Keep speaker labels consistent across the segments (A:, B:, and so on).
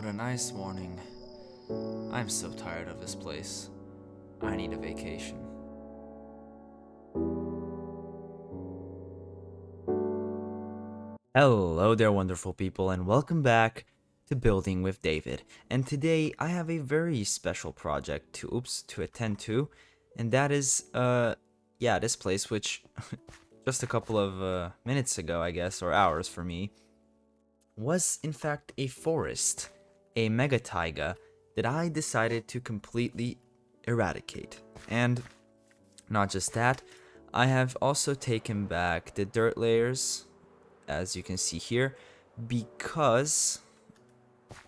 A: What a nice morning. I'm so tired of this place. I need a vacation. Hello there, wonderful people, and welcome back to Building with David. And today I have a very special project to attend to, and that is this place which just a couple of minutes ago, I guess, or hours for me, was in fact a forest, a mega taiga that I decided to completely eradicate. And not just that, I have also taken back the dirt layers, as you can see here, because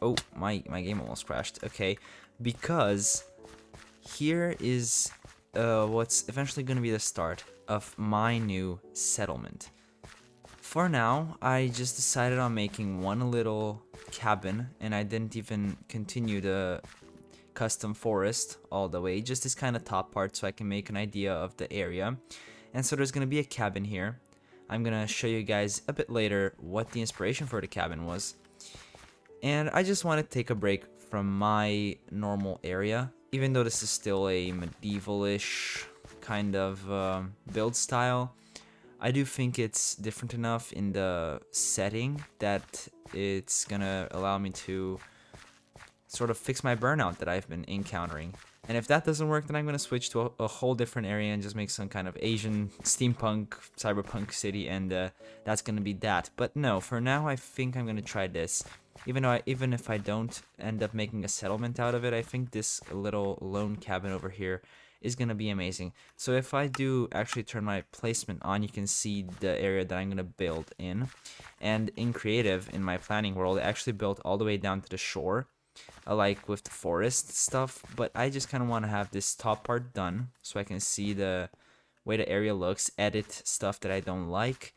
A: oh, my game almost crashed. Okay, because here is what's eventually going to be the start of my new settlement. For now, I just decided on making one little cabin, and I didn't even continue the custom forest all the way, just this kind of top part so I can make an idea of the area. And so there's going to be a cabin here. I'm going to show you guys a bit later what the inspiration for the cabin was. And I just want to take a break from my normal area, even though this is still a medieval-ish kind of build style. I do think it's different enough in the setting that it's gonna allow me to sort of fix my burnout that I've been encountering. And if that doesn't work, then I'm gonna switch to a whole different area and just make some kind of Asian steampunk, cyberpunk city, and that's gonna be that. But no, for now, I think I'm gonna try this. Even if I don't end up making a settlement out of it, I think this little lone cabin over here is gonna be amazing. So if I do actually turn my placement on, you can see the area that I'm gonna build in. And in creative, in my planning world, I actually built all the way down to the shore, like with the forest stuff. But I just kind of want to have this top part done so I can see the way the area looks, edit stuff that I don't like,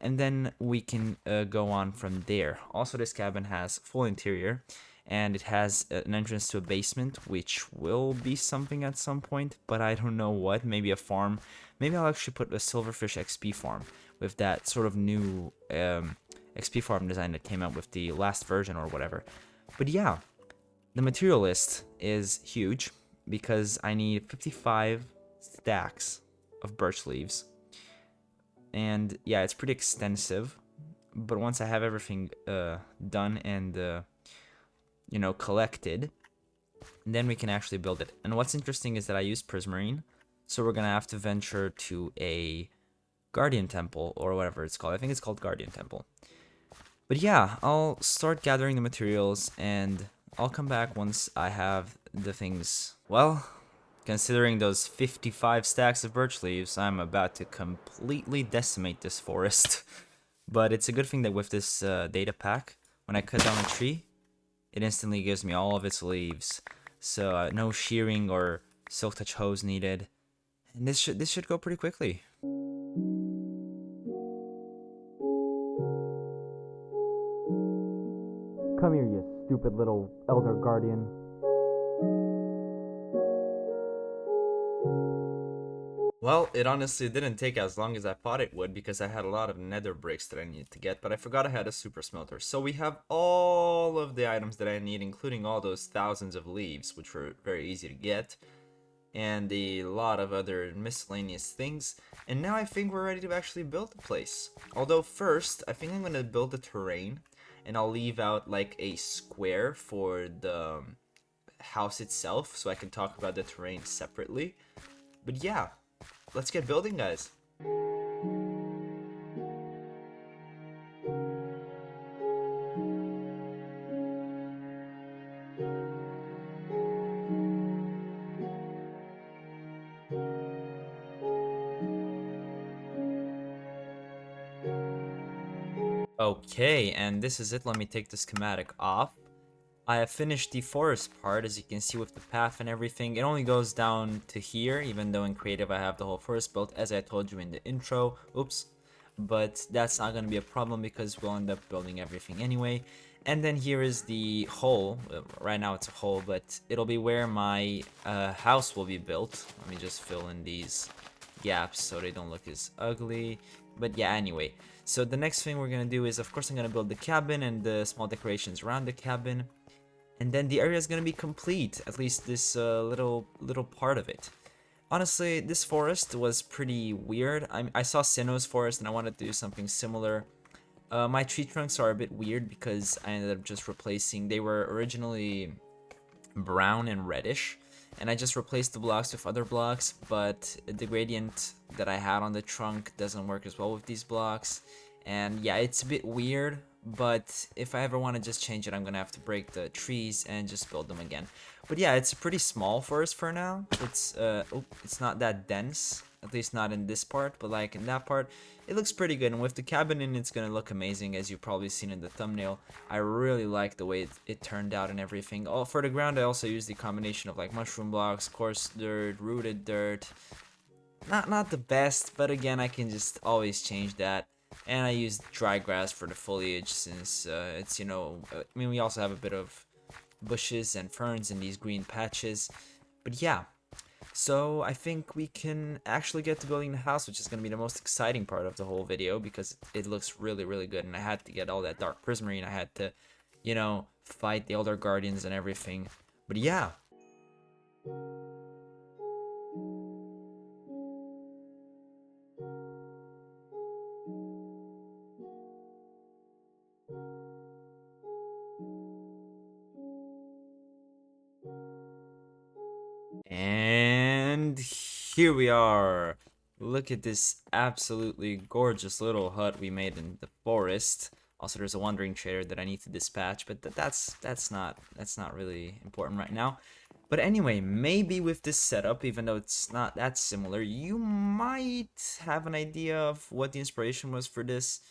A: and then we can go on from there. Also, this cabin has full interior, and it has an entrance to a basement, which will be something at some point, but I don't know what. Maybe a farm. Maybe I'll actually put a silverfish XP farm with that sort of new XP farm design that came out with the last version or whatever. But yeah, the material list is huge because I need 55 stacks of birch leaves. And yeah, it's pretty extensive, but once I have everything done and collected, then we can actually build it. And what's interesting is that I use prismarine, so we're gonna have to venture to a guardian temple or whatever it's called. I think it's called guardian temple. But yeah, I'll start gathering the materials and I'll come back once I have the things. Well, considering those 55 stacks of birch leaves, I'm about to completely decimate this forest. But it's a good thing that with this data pack, when I cut down a tree, it instantly gives me all of its leaves. So no shearing or silk touch hose needed. And this should go pretty quickly. Come here, you stupid little elder guardian. Well, it honestly didn't take as long as I thought it would because I had a lot of nether bricks that I needed to get, but I forgot I had a super smelter. So we have all of the items that I need, including all those thousands of leaves, which were very easy to get, and a lot of other miscellaneous things. And now I think we're ready to actually build the place. Although first, I think I'm going to build the terrain, and I'll leave out like a square for the house itself so I can talk about the terrain separately. But yeah, let's get building, guys. Okay, and this is it. Let me take the schematic off. I have finished the forest part, as you can see with the path and everything. It only goes down to here, even though in creative I have the whole forest built, as I told you in the intro. Oops. But that's not going to be a problem because we'll end up building everything anyway. And then here is the hole. Right now it's a hole, but it'll be where my house will be built. Let me just fill in these gaps so they don't look as ugly. But yeah, anyway. So the next thing we're going to do is, of course, I'm going to build the cabin and the small decorations around the cabin. and then the area is gonna be complete. At least this little part of it. Honestly, this forest was pretty weird. I saw Sinnoh's forest and I wanted to do something similar. My tree trunks are a bit weird because I ended up just replacing. They were originally brown and reddish, and I just replaced the blocks with other blocks, but the gradient that I had on the trunk doesn't work as well with these blocks. And yeah, it's a bit weird, but if I ever want to just change it, I'm gonna have to break the trees and just build them again. But yeah, it's a pretty small forest for now. It's not that dense, at least not in this part, but like in that part, it looks pretty good. And with the cabin in, it's gonna look amazing, as you've probably seen in the thumbnail. I really like the way it turned out and everything. Oh, for the ground, I also used the combination of like mushroom blocks, coarse dirt, rooted dirt. Not the best, but again, I can just always change that. And I used dry grass for the foliage since it's, I mean, we also have a bit of bushes and ferns in these green patches. But yeah, so I think we can actually get to building the house, which is going to be the most exciting part of the whole video because it looks really, really good. And I had to get all that dark prismarine. I had to, fight the Elder Guardians and everything. But yeah. And here we are. Look at this absolutely gorgeous little hut we made in the forest. Also, there's a wandering trader that I need to dispatch, but that's not really important right now. But anyway, maybe with this setup, even though it's not that similar, you might have an idea of what the inspiration was for this.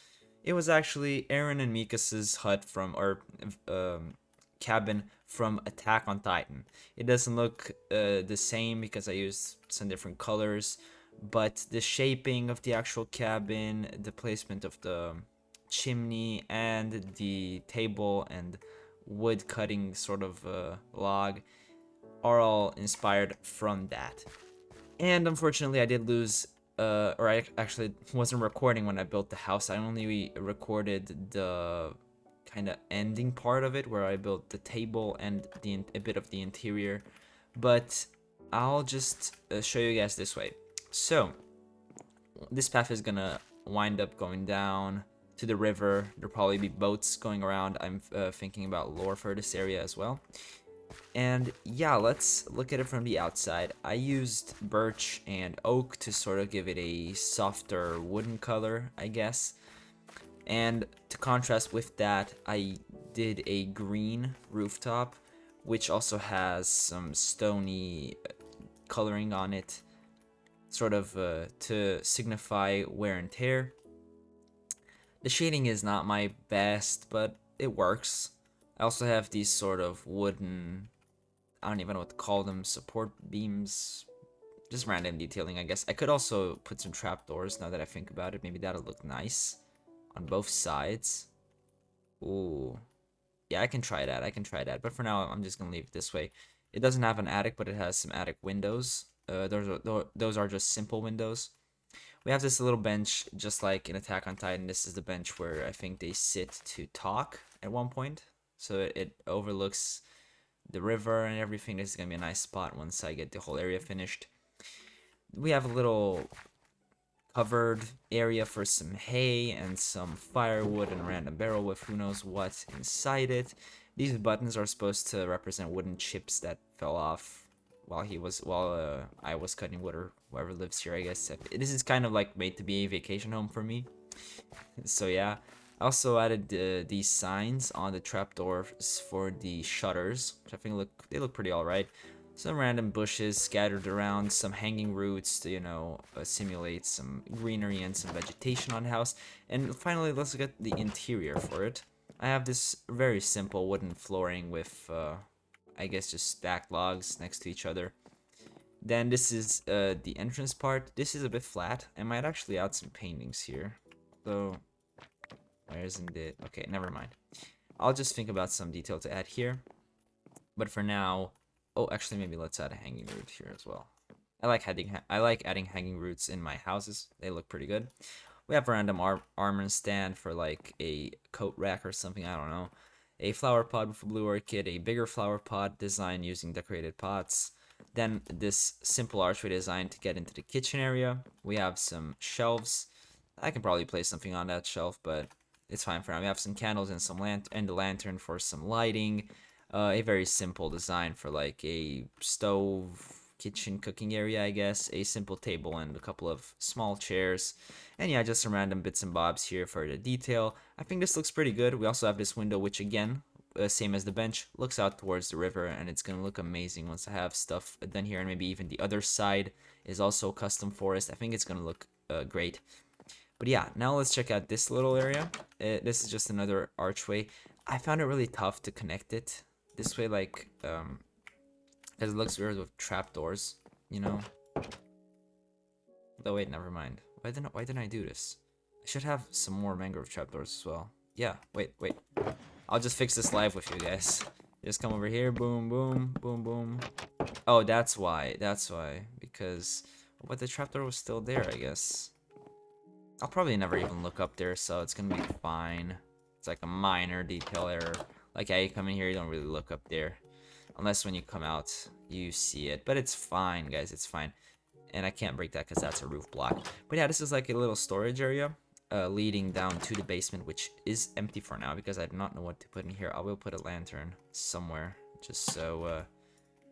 A: It was actually Aaron and Mikas's hut cabin from Attack on Titan. It doesn't look the same because I used some different colors, but the shaping of the actual cabin, the placement of the chimney, and the table and wood cutting sort of log are all inspired from that. And unfortunately, I did lose, or I actually wasn't recording when I built the house. I only recorded the kind of ending part of it where I built the table and a bit of the interior. But I'll just show you guys this way. So this path is gonna wind up going down to the river. There'll probably be boats going around. I'm thinking about lore for this area as well. And yeah, let's look at it from the outside. I used birch and oak to sort of give it a softer wooden color, I guess. And to contrast with that, I did a green rooftop, which also has some stony coloring on it, sort of to signify wear and tear. The shading is not my best, but it works. I also have these sort of wooden, I don't even know what to call them, support beams, just random detailing, I guess. I could also put some trapdoors now that I think about it. Maybe that'll look nice on both sides. Ooh. Yeah, I can try that. I can try that. But for now, I'm just gonna leave it this way. It doesn't have an attic, but it has some attic windows. Those are just simple windows. We have this little bench, just like in Attack on Titan. This is the bench where I think they sit to talk at one point. So it overlooks the river and everything. This is gonna be a nice spot once I get the whole area finished. We have a little covered area for some hay and some firewood and a random barrel with who knows what inside it. These buttons are supposed to represent wooden chips that fell off while I was cutting wood, or whoever lives here, I guess. This is kind of like made to be a vacation home for me. So yeah. I also added these signs on the trapdoors for the shutters, which I think they look pretty alright. Some random bushes scattered around, some hanging roots to, simulate some greenery and some vegetation on the house. And finally, let's look at the interior for it. I have this very simple wooden flooring with, I guess, just stacked logs next to each other. Then this is the entrance part. This is a bit flat. I might actually add some paintings here. So, where isn't it? Okay, never mind. I'll just think about some detail to add here. But for now, oh, actually, maybe let's add a hanging root here as well. I like adding hanging roots in my houses. They look pretty good. We have a random armor stand for like a coat rack or something. I don't know. a flower pot with a blue orchid, a bigger flower pot design using decorated pots, then this simple archway design to get into the kitchen area. We have some shelves. I can probably place something on that shelf, but it's fine for now. We have some candles and and a lantern for some lighting. A very simple design for like a stove, kitchen cooking area, I guess. A simple table and a couple of small chairs. And yeah, just some random bits and bobs here for the detail. I think this looks pretty good. We also have this window, which again, same as the bench, looks out towards the river, and it's gonna look amazing once I have stuff done here. And maybe even the other side is also custom forest. I think it's gonna look great. But yeah, now let's check out this little area. This is just another archway. I found it really tough to connect it this way, like, because it looks weird with trapdoors, you know? Oh wait, never mind. Why didn't I do this? I should have some more mangrove trapdoors as well. Yeah, wait. I'll just fix this live with you guys. Just come over here, boom, boom, boom, boom. Oh, that's why, because, but the trapdoor was still there, I guess. I'll probably never even look up there, so it's gonna be fine. It's like a minor detail error. Like, yeah, you come in here, you don't really look up there. Unless when you come out, you see it. But it's fine, guys, it's fine. And I can't break that because that's a roof block. But yeah, this is like a little storage area leading down to the basement, which is empty for now because I do not know what to put in here. I will put a lantern somewhere just so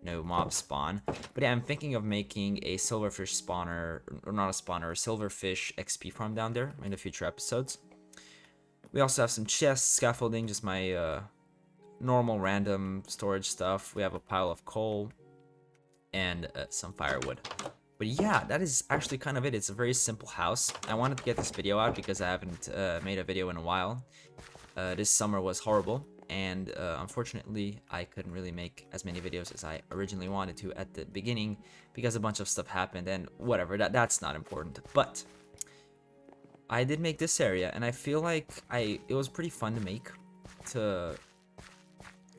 A: no mob spawn. But yeah, I'm thinking of making a silverfish spawner, or not a spawner, a silverfish XP farm down there in the future episodes. We also have some chests, scaffolding, just my normal random storage stuff. We have a pile of coal and some firewood. But yeah, that is actually kind of it. It's a very simple house. I wanted to get this video out because I haven't made a video in a while. This summer was horrible, and unfortunately I couldn't really make as many videos as I originally wanted to at the beginning because a bunch of stuff happened, and whatever, that's not important. But I did make this area, and I feel like it was pretty fun to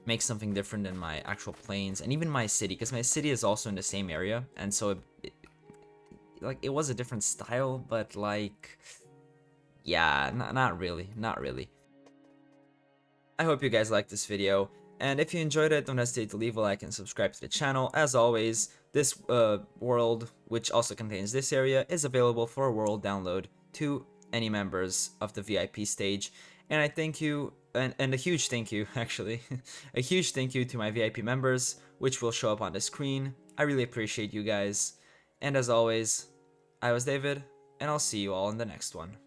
A: make something different than my actual plains and even my city, because my city is also in the same area, and so it was a different style, but like, yeah, not really. I hope you guys liked this video, and if you enjoyed it, don't hesitate to leave a like and subscribe to the channel. As always, this world, which also contains this area, is available for a world download to any members of the VIP stage, and I thank you, and a huge thank you, actually, a huge thank you to my VIP members, which will show up on the screen. I really appreciate you guys, and as always, I was David, and I'll see you all in the next one.